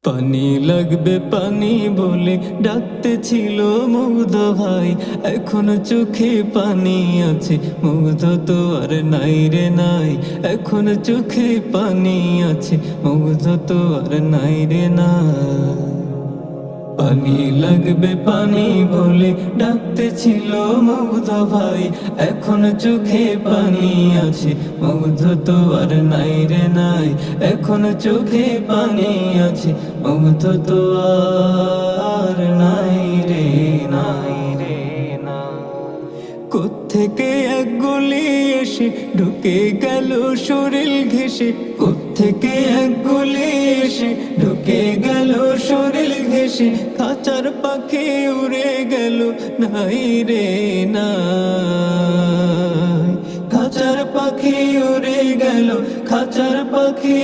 পানি লাগবে পানি বলে ডাকতে ছিল মুগ্ধ ভাই, এখন চোখে পানি আছে, মুগ্ধ তো আর নাই রে নাই। এখন চোখে পানি আছে, মুগ্ধ তো আর নাই রে নাই। পানি লাগবে পানি বলে ডাকতে ছিল মুগ্ধ ভাই, এখন চোখে পানি আছে, মুগ্ধ তো আর নাই রে নাই। এখন চোখে পানি আছে, মুগ্ধ তো আর নাই রে নাই রে নাই। কোত্থেকে এক গুলি এসে ঢুকে গেল শরীর ঘেঁষে, কোত্থেকে এক গুলি এসে ঢুকে গেল শরীর ঘেঁষে। খাঁচার পাখি উড়ে গেল নাই রে নাই। খাঁচার পাখি উড়ে গেল, খাঁচার পাখি